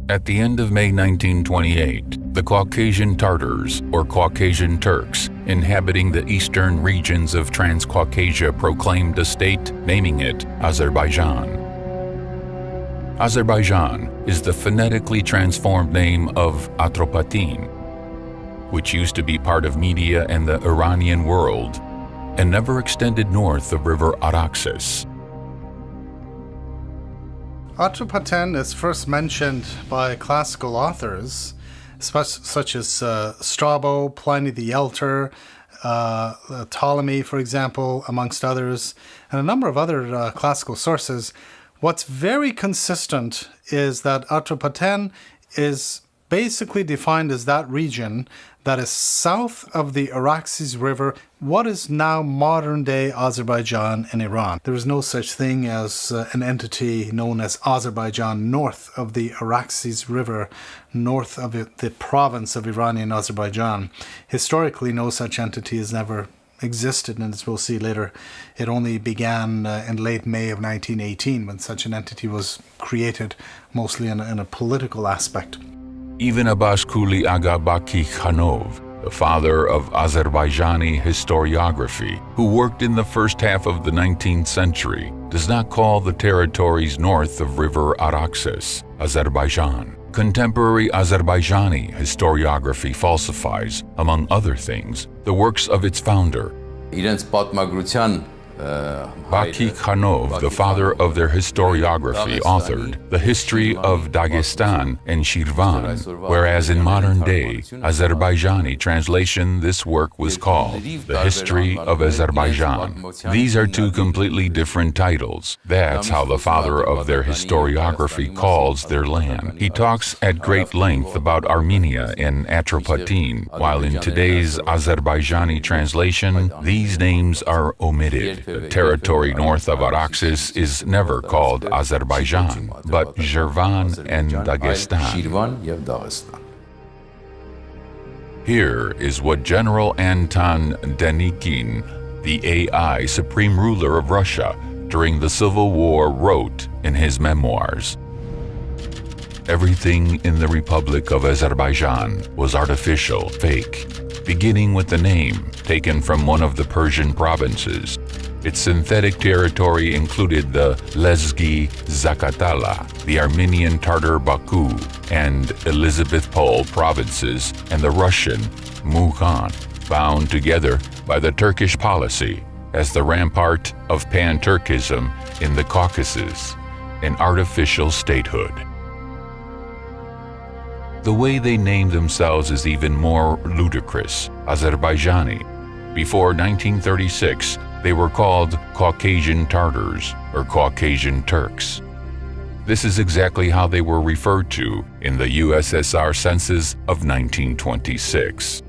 At the end of May 1928, the Caucasian Tartars, or Caucasian Turks, inhabiting the eastern regions of Transcaucasia proclaimed a state, naming it Azerbaijan. Azerbaijan is the phonetically transformed name of Atropatene, which used to be part of Media and the Iranian world, and never extended north of River Araxes. Atropatene is first mentioned by classical authors, such as Strabo, Pliny the Elder, Ptolemy, for example, amongst others, and a number of other classical sources. What's very consistent is that Atropatene is basically defined as that region that is south of the Araxes River, what is now modern-day Azerbaijan and Iran. There is no such thing as an entity known as Azerbaijan north of the Araxes River, north of the province of Iranian Azerbaijan. Historically, no such entity has never existed, and as we'll see later, it only began in late May of 1918 when such an entity was created, mostly in a political aspect. Even Abbas-Kuli Aga Baki Khanov, the father of Azerbaijani historiography, who worked in the first half of the 19th century, does not call the territories north of River Araxes Azerbaijan. Contemporary Azerbaijani historiography falsifies, among other things, the works of its founder. Baki Khanov, the father of their historiography, authored the history of Dagestan and Shirvan, whereas in modern day Azerbaijani translation this work was called The History of Azerbaijan. These are two completely different titles. That's how the father of their historiography calls their land. He talks at great length about Armenia and Atropatene, while in today's Azerbaijani translation, these names are omitted. The territory north of Araxes is never called Azerbaijan, but Shirvan and Dagestan. Here is what General Anton Denikin, the AI supreme ruler of Russia during the Civil War, wrote in his memoirs. Everything in the Republic of Azerbaijan was artificial, fake, beginning with the name taken from one of the Persian provinces. Its synthetic territory included the Lezgi Zakatala, the Armenian Tartar Baku, and Elizabethpol provinces, and the Russian Mukhan, bound together by the Turkish policy as the rampart of pan-Turkism in the Caucasus, an artificial statehood. The way they named themselves is even more ludicrous, Azerbaijani. Before 1936, they were called Caucasian Tartars or Caucasian Turks. This is exactly how they were referred to in the USSR census of 1926.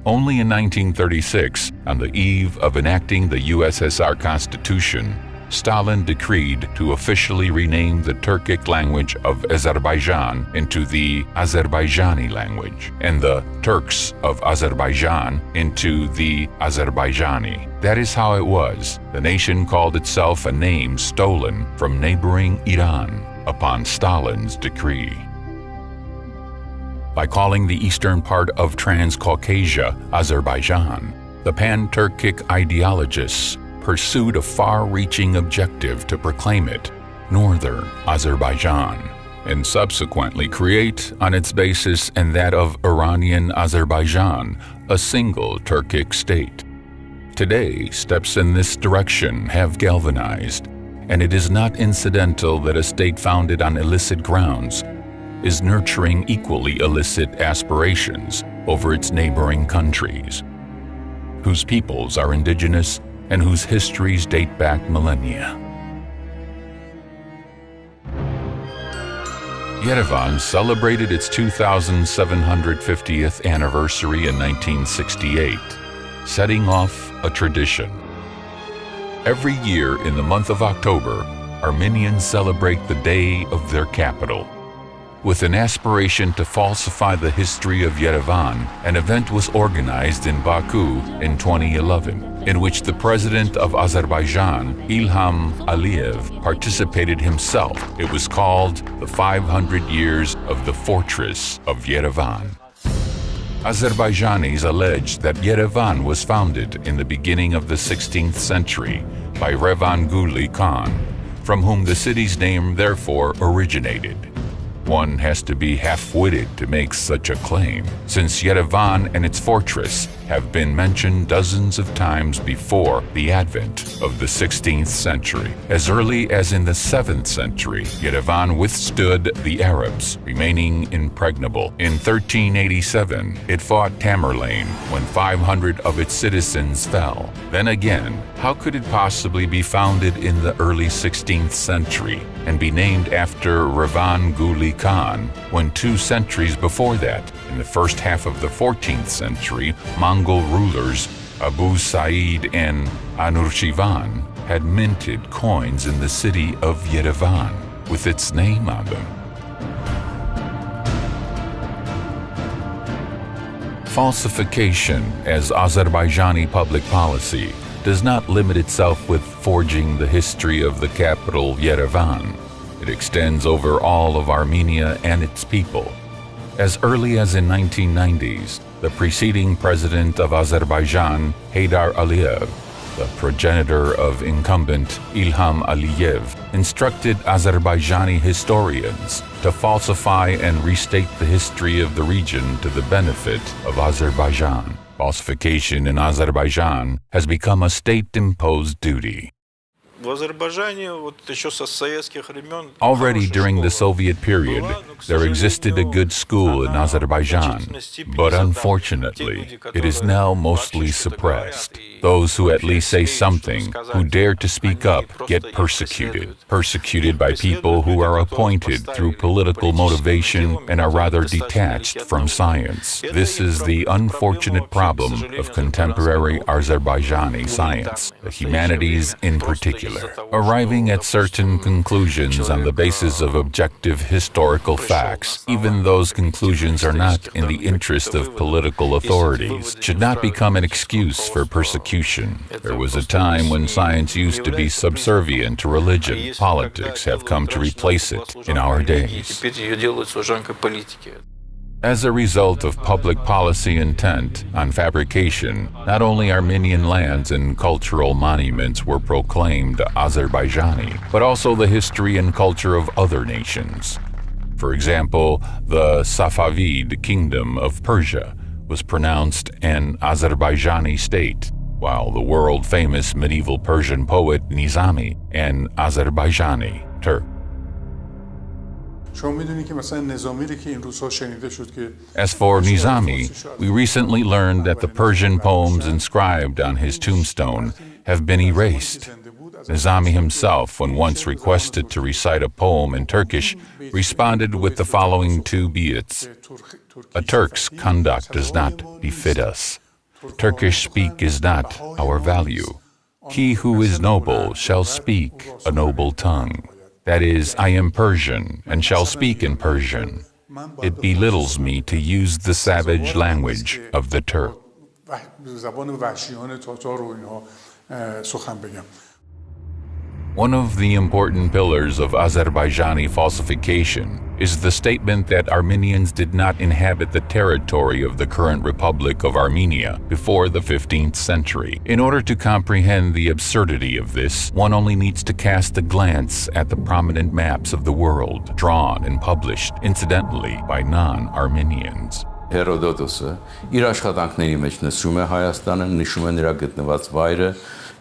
Only in 1936, on the eve of enacting the USSR Constitution, Stalin decreed to officially rename the Turkic language of Azerbaijan into the Azerbaijani language, and the Turks of Azerbaijan into the Azerbaijani. That is how it was. The nation called itself a name stolen from neighboring Iran upon Stalin's decree. By calling the eastern part of Transcaucasia Azerbaijan, the pan-Turkic ideologists pursued a far-reaching objective to proclaim it Northern Azerbaijan, and subsequently create, on its basis and that of Iranian Azerbaijan, a single Turkic state. Today, steps in this direction have galvanized, and it is not incidental that a state founded on illicit grounds is nurturing equally illicit aspirations over its neighboring countries, whose peoples are indigenous and whose histories date back millennia. Yerevan celebrated its 2750th anniversary in 1968, setting off a tradition. Every year in the month of October, Armenians celebrate the day of their capital, With an aspiration to falsify the history of Yerevan, an event was organized in Baku in 2011, in which the president of Azerbaijan, Ilham Aliyev, participated himself. It was called the 500 Years of the Fortress of Yerevan. Azerbaijanis allege that Yerevan was founded in the beginning of the 16th century by Revan Guli Khan, from whom the city's name therefore originated. One has to be half-witted to make such a claim, since Yerevan and its fortress have been mentioned dozens of times before the advent of the 16th century. As early as in the 7th century, Yerevan withstood the Arabs, remaining impregnable. In 1387, it fought Tamerlane when 500 of its citizens fell. Then again, how could it possibly be founded in the early 16th century and be named after Revan Guli Khan when 2 centuries before that, in the first half of the 14th century, Mongol rulers Abu Sa'id and Anushirvan had minted coins in the city of Yerevan with its name on them. Falsification as Azerbaijani public policy does not limit itself with forging the history of the capital Yerevan. It extends over all of Armenia and its people. As early as in 1990s, the preceding president of Azerbaijan, Heydar Aliyev, the progenitor of incumbent Ilham Aliyev, instructed Azerbaijani historians to falsify and restate the history of the region to the benefit of Azerbaijan. Falsification in Azerbaijan has become a state-imposed duty. Already during the Soviet period, there existed a good school in Azerbaijan, but unfortunately, it is now mostly suppressed. Those who at least say something, who dare to speak up, get persecuted by people who are appointed through political motivation and are rather detached from science. This is the unfortunate problem of contemporary Azerbaijani science, the humanities in particular. Arriving at certain conclusions on the basis of objective historical facts, even those conclusions are not in the interest of political authorities, should not become an excuse for persecution. There was a time when science used to be subservient to religion. Politics have come to replace it in our days. As a result of public policy intent on fabrication, not only Armenian lands and cultural monuments were proclaimed Azerbaijani, but also the history and culture of other nations. For example, the Safavid Kingdom of Persia was pronounced an Azerbaijani state, while the world-famous medieval Persian poet Nizami an Azerbaijani Turk. As for Nizami, we recently learned that the Persian poems inscribed on his tombstone have been erased. Nizami himself, when once requested to recite a poem in Turkish, responded with the following 2 baits. A Turk's conduct does not befit us. Turkish speak is not our value. He who is noble shall speak a noble tongue. That is, I am Persian and shall speak in Persian. It belittles me to use the savage language of the Turk. One of the important pillars of Azerbaijani falsification is the statement that Armenians did not inhabit the territory of the current Republic of Armenia before the 15th century. In order to comprehend the absurdity of this, one only needs to cast a glance at the prominent maps of the world, drawn and published, incidentally, by non-Armenians. Հերոդոտոսը իր աշխատանքների մեջ նշում է Հայաստանը, նշում է նրա գտնված վայրը,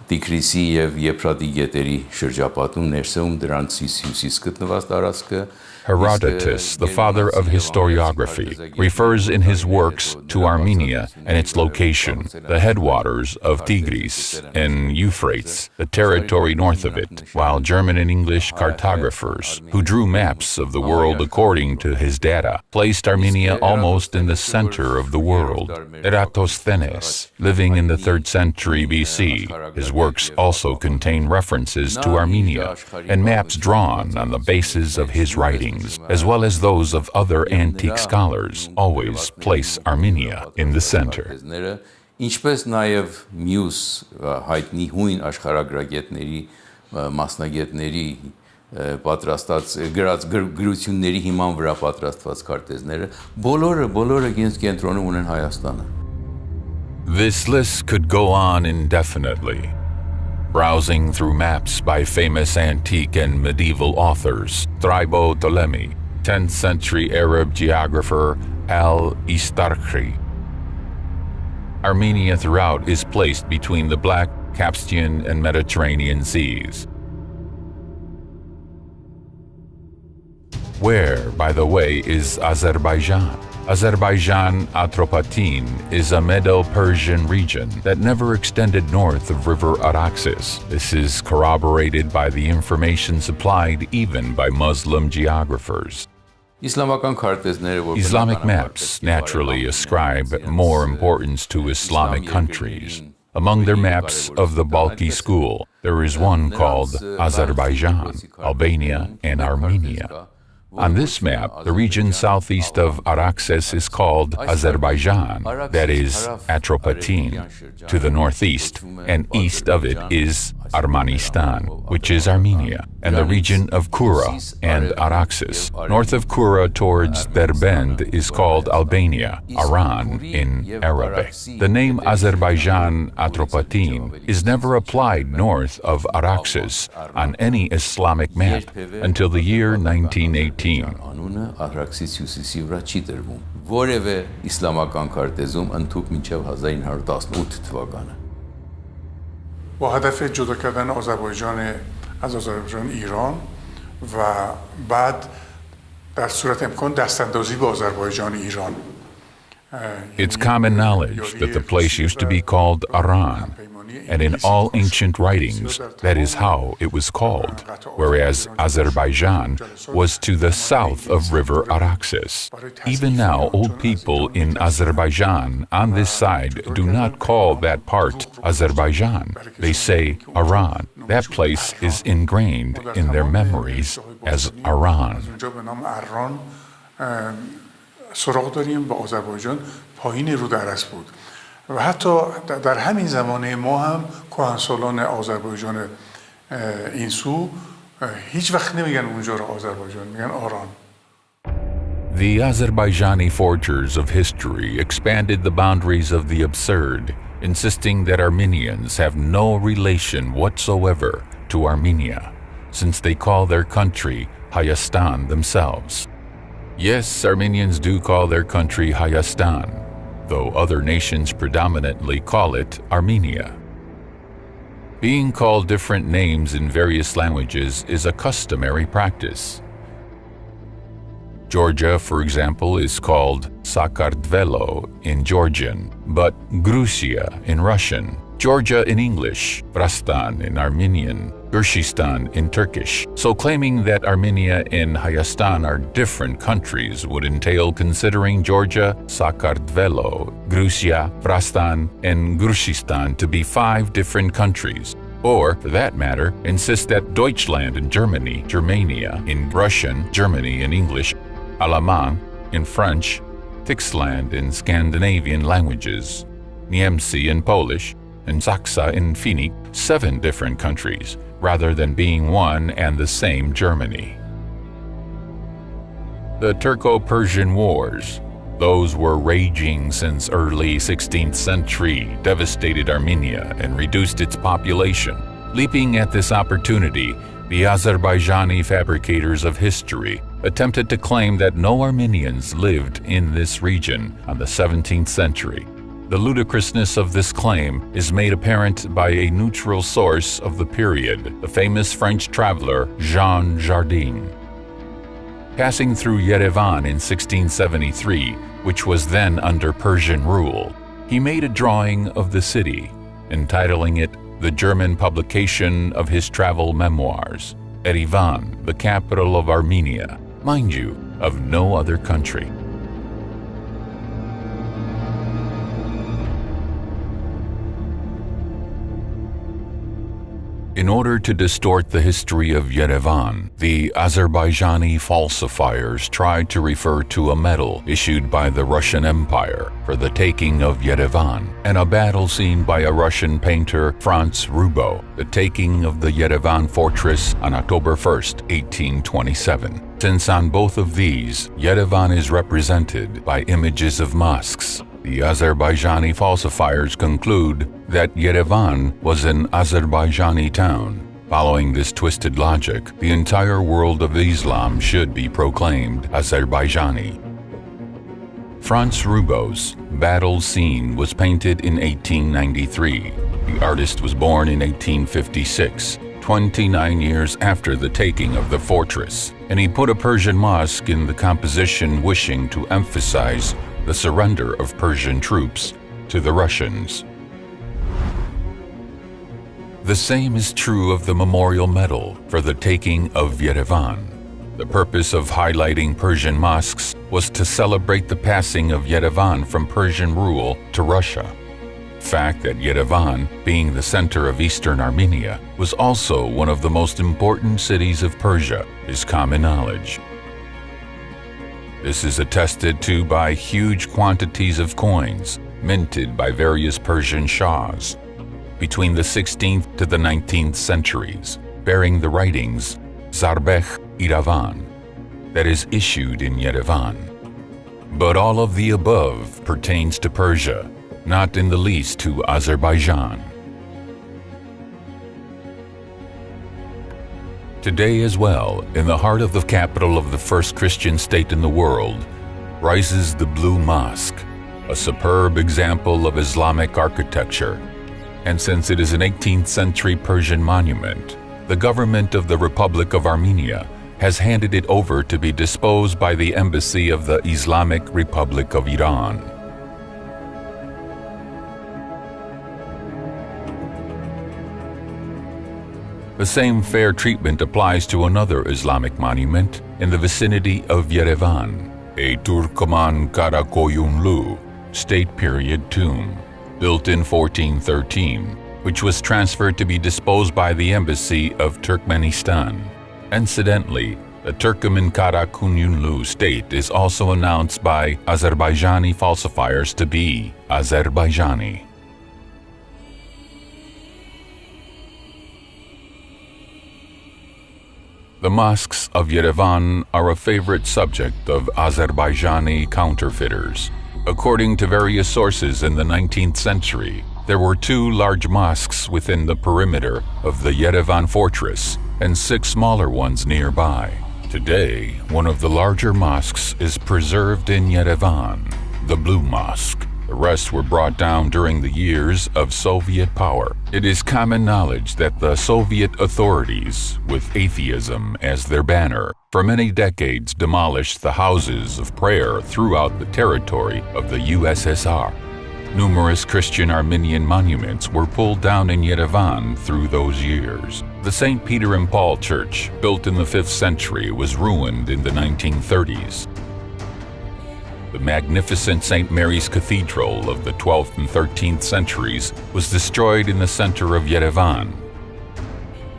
Տիգրիսի եւ Եփրատի գետերի շրջապատում ներսում դրանցից հյուսիս գտնված տարածքը. Herodotus, the father of historiography, refers in his works to Armenia and its location, the headwaters of Tigris and Euphrates, the territory north of it, while German and English cartographers, who drew maps of the world according to his data, placed Armenia almost in the center of the world. Eratosthenes, living in the 3rd century BC, his works also contain references to Armenia and maps drawn on the basis of his writings. writings, as well as those of other antique scholars, always place Armenia in the center. Ինչպես նաև մյուս հայտնի հույն աշխարհագրագետների, մասնագետների պատրաստած գրած գրությունների հիման վրա պատրաստված քարտեզները, բոլորը կենտրոնում ունեն Հայաստանը. This list could go on indefinitely. Browsing through maps by famous antique and medieval authors, Strabo Ptolemy, 10th century Arab geographer al-Istarkhri. Armenia throughout is placed between the Black, Caspian, and Mediterranean seas. Where, by the way, is Azerbaijan? Azerbaijan Atropatene is a Medo-Persian region that never extended north of River Araxes. This is corroborated by the information supplied even by Muslim geographers. Islamic maps naturally ascribe more importance to Islamic countries. Among their maps of the Balkhi school, there is one called Azerbaijan, Albania, and Armenia. On this map, the region southeast of Araxes is called Azerbaijan, that is, Atropatene, to the northeast, and east of it is Armanistan, which is Armenia, and the region of Kura and Araxes. North of Kura towards Derbend is called Albania, Aran in Arabic. The name Azerbaijan Atropatene is never applied north of Araxes on any Islamic map until the year 1918. Որևէ իսլամական քարտեզում ընդհուպ մինչև 1918 թվականը. با هدف جدا کردن آذربایجان از آذربایجان ایران و بعد در صورت امکان دستاندازی به آذربایجان ایران. It's common knowledge that the place used to be called Aran, and in all ancient writings, that is how it was called, whereas Azerbaijan was to the south of River Araxes. Even now, old people in Azerbaijan on this side do not call that part Azerbaijan. They say Aran. That place is ingrained in their memories as Aran. سراغ داریم با آذربایجان پایین رودارس بود و حتی در همین زمانه ما هم کهنسالان آذربایجان این سو هیچ وقت نمیگن اونجا رو آذربایجان، میگن آران. The Azerbaijani forgers of history expanded the boundaries of the absurd, insisting that Armenians have no relation whatsoever to Armenia, since they call their country Hayastan themselves. Yes, Armenians do call their country Hayastan, though other nations predominantly call it Armenia. Being called different names in various languages is a customary practice. Georgia, for example, is called Sakardvelo in Georgian, but Grusia in Russian, Georgia in English, Vrastan in Armenian, Gurshistan in Turkish. So claiming that Armenia and Hayastan are different countries would entail considering Georgia, Sakardvelo, Grusia, Vrastan, and Gurshistan to be 5 different countries. Or, for that matter, insist that Deutschland in Germany, Germania in Russian, Germany in English, Allemand in French, Tixland in Scandinavian languages, Niemcy in Polish, and Saksa in Finnic, 7 different countries, rather than being one and the same Germany. The Turco-Persian Wars, those were raging since early 16th century, devastated Armenia and reduced its population. Leaping at this opportunity, the Azerbaijani fabricators of history attempted to claim that no Armenians lived in this region on the 17th century. The ludicrousness of this claim is made apparent by a neutral source of the period, the famous French traveler Jean Jardin. Passing through Yerevan in 1673, which was then under Persian rule, he made a drawing of the city, entitling it the German publication of his travel memoirs, Yerevan, the capital of Armenia, mind you, of no other country. In order to distort the history of Yerevan, the Azerbaijani falsifiers tried to refer to a medal issued by the Russian Empire for the taking of Yerevan, and a battle scene by a Russian painter, Franz Rubo, the taking of the Yerevan fortress on October 1st, 1827. Since on both of these, Yerevan is represented by images of mosques, the Azerbaijani falsifiers conclude that Yerevan was an Azerbaijani town. Following this twisted logic, the entire world of Islam should be proclaimed Azerbaijani. Franz Rubo's battle scene was painted in 1893. The artist was born in 1856, 29 years after the taking of the fortress, and he put a Persian mosque in the composition wishing to emphasize the surrender of Persian troops to the Russians. The same is true of the memorial medal for the taking of Yerevan. The purpose of highlighting Persian mosques was to celebrate the passing of Yerevan from Persian rule to Russia. The fact that Yerevan, being the center of eastern Armenia, was also one of the most important cities of Persia is common knowledge. This is attested to by huge quantities of coins minted by various Persian shahs between the 16th to the 19th centuries, bearing the writings Zarbekh Iravan, that is issued in Yerevan. But all of the above pertains to Persia, not in the least to Azerbaijan. Today as well, in the heart of the capital of the first Christian state in the world, rises the Blue Mosque, a superb example of Islamic architecture. And since it is an 18th century Persian monument, the government of the Republic of Armenia has handed it over to be disposed by the Embassy of the Islamic Republic of Iran. The same fair treatment applies to another Islamic monument in the vicinity of Yerevan, a Turkoman Karakoyunlu state period tomb, built in 1413, which was transferred to be disposed by the Embassy of Turkmenistan. Incidentally, the Turkoman Karakoyunlu state is also announced by Azerbaijani falsifiers to be Azerbaijani. The mosques of Yerevan are a favorite subject of Azerbaijani counterfeiters. According to various sources in the 19th century, there were 2 large mosques within the perimeter of the Yerevan fortress and 6 smaller ones nearby. Today, one of the larger mosques is preserved in Yerevan, the Blue Mosque. The rest were brought down during the years of Soviet power. It is common knowledge that the Soviet authorities, with atheism as their banner, for many decades demolished the houses of prayer throughout the territory of the USSR. Numerous Christian Armenian monuments were pulled down in Yerevan through those years. The St. Peter and Paul Church, built in the 5th century, was ruined in the 1930s. The magnificent St. Mary's Cathedral of the 12th and 13th centuries was destroyed in the center of Yerevan.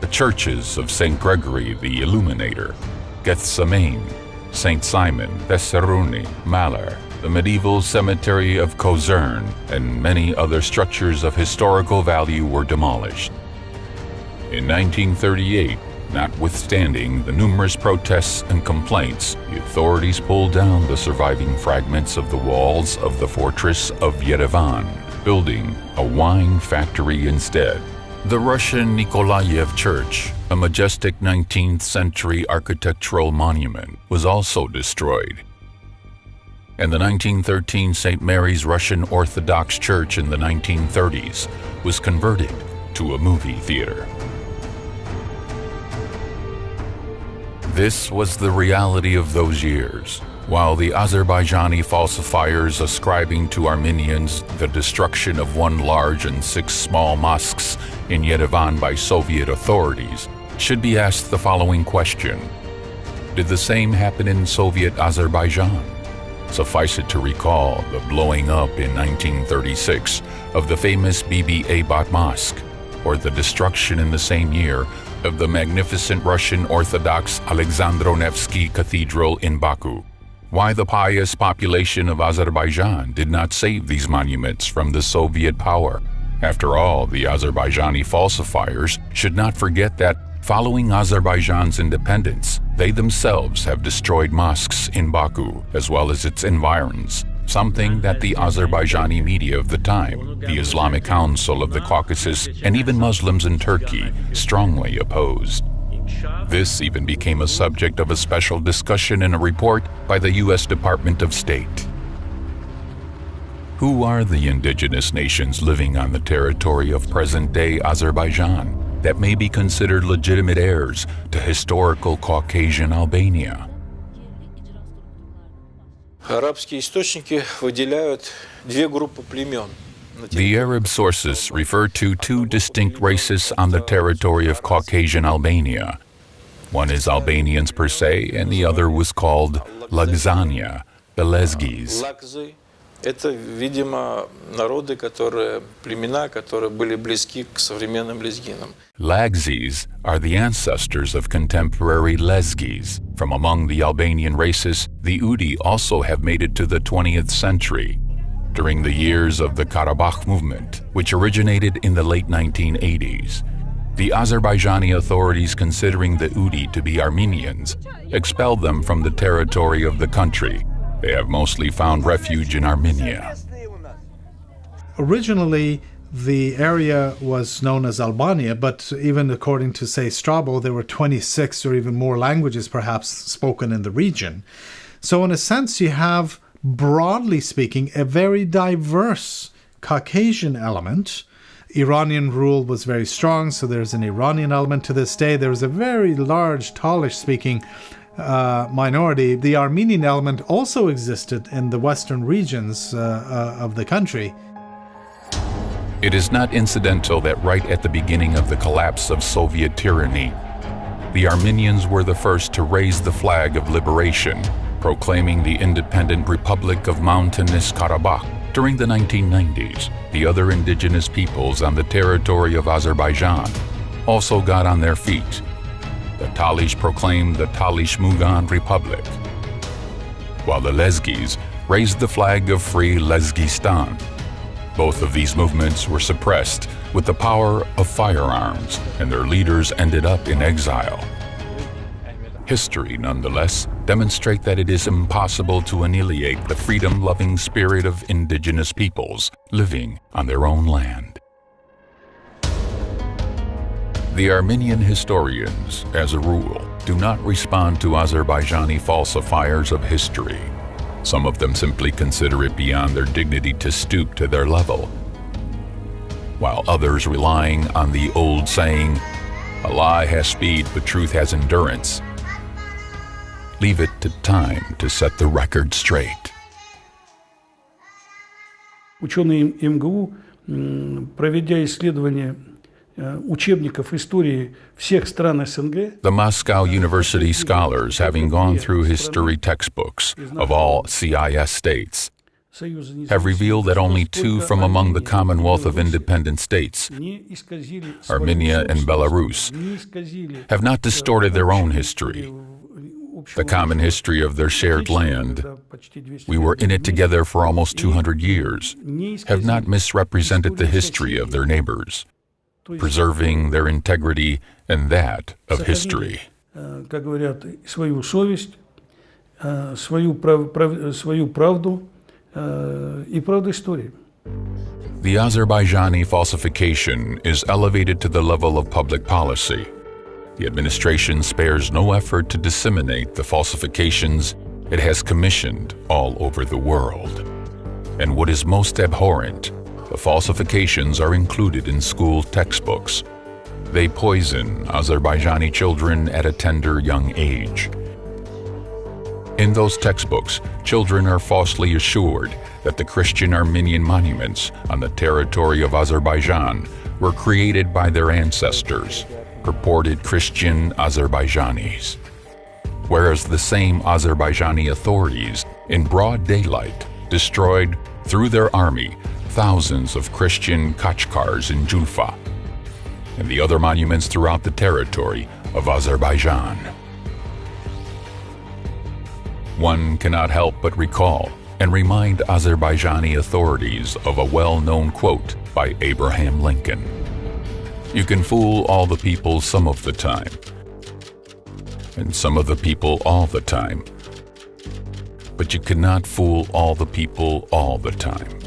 The churches of St. Gregory the Illuminator, Gethsemane, St. Simon, Thessaloniki, Malar, the medieval cemetery of Kozern, and many other structures of historical value were demolished. In 1938, notwithstanding the numerous protests and complaints, the authorities pulled down the surviving fragments of the walls of the fortress of Yerevan, building a wine factory instead. The Russian Nikolaev Church, a majestic 19th century architectural monument, was also destroyed. And the 1913 St. Mary's Russian Orthodox Church in the 1930s was converted to a movie theater. This was the reality of those years. While the Azerbaijani falsifiers ascribing to Armenians the destruction of 1 large and 6 small mosques in Yerevan by Soviet authorities, should be asked the following question: did the same happen in Soviet Azerbaijan? Suffice it to recall the blowing up in 1936 of the famous Bibi Eybat Mosque, or the destruction in the same year of the magnificent Russian Orthodox Alexandro Nevsky Cathedral in Baku. Why the pious population of Azerbaijan did not save these monuments from the Soviet power. After all, the Azerbaijani falsifiers should not forget that following Azerbaijan's independence, they themselves have destroyed mosques in Baku as well as its environs, something that the Azerbaijani media of the time, the Islamic Council of the Caucasus, and even Muslims in Turkey strongly opposed. This even became a subject of a special discussion in a report by the U.S. Department of State. Who are the indigenous nations living on the territory of present-day Azerbaijan that may be considered legitimate heirs to historical Caucasian Albania? Арабские источники выделяют две группы племен. The Arab sources refer to two distinct races on the territory of Caucasian Albania. One is Albanians per se, and the other was called Lagzania, the Lezgis. Лакзы — это, видимо, народы, племена, которые были близки к современным лезгинам. Lagzis are the ancestors of contemporary Lezgis. From among the Albanian races, the Udi also have made it to the 20th century. During the years of the Karabakh movement, which originated in the late 1980s, the Azerbaijani authorities, considering the Udi to be Armenians, expelled them from the territory of the country. They have mostly found refuge in Armenia. Originally, the area was known as Albania, but even according to, say, Strabo, there were 26 or even more languages perhaps spoken in the region. So in a sense, you have, broadly speaking, a very diverse Caucasian element. Iranian rule was very strong, so there's an Iranian element to this day. There was a very large Talish-speaking minority. The Armenian element also existed in the western regions of the country. It is not incidental that right at the beginning of the collapse of Soviet tyranny, the Armenians were the first to raise the flag of liberation, proclaiming the independent Republic of Mountainous Karabakh. During the 1990s, the other indigenous peoples on the territory of Azerbaijan also got on their feet. The Talish proclaimed the Talish Mugan Republic, while the Lezgis raised the flag of Free Lezgistan. Both of these movements were suppressed with the power of firearms, and their leaders ended up in exile. History, nonetheless, demonstrates that it is impossible to annihilate the freedom-loving spirit of indigenous peoples living on their own land. The Armenian historians, as a rule, do not respond to Azerbaijani falsifiers of history. Some of them simply consider it beyond their dignity to stoop to their level, while others, relying on the old saying, "A lie has speed, but truth has endurance," leave it to time to set the record straight. Ученые МГУ, проведя исследования учебников истории всех стран СНГ, The Moscow University scholars, having gone through history textbooks of all CIS states, have revealed that only two from among the Commonwealth of Independent States, Armenia and Belarus, have not distorted their own history, the common history of their shared land. We were in it together for almost 200 years, have not misrepresented the history of their neighbors, preserving their integrity and that of history. Как говорят, свою совесть, свою правду и правду истории. The Azerbaijani falsification is elevated to the level of public policy. The administration spares no effort to disseminate the falsifications it has commissioned all over the world. And what is most abhorrent, the falsifications are included in school textbooks. They poison Azerbaijani children at a tender young age. In those textbooks, children are falsely assured that the Christian Armenian monuments on the territory of Azerbaijan were created by their ancestors, purported Christian Azerbaijanis, whereas the same Azerbaijani authorities, in broad daylight, destroyed, through their army, thousands of Christian Kachkars in Julfa. and the other monuments throughout the territory of Azerbaijan. One cannot help but recall and remind Azerbaijani authorities of a well-known quote by Abraham Lincoln. "You can fool all the people some of the time, and some of the people all the time, but you cannot fool all the people all the time."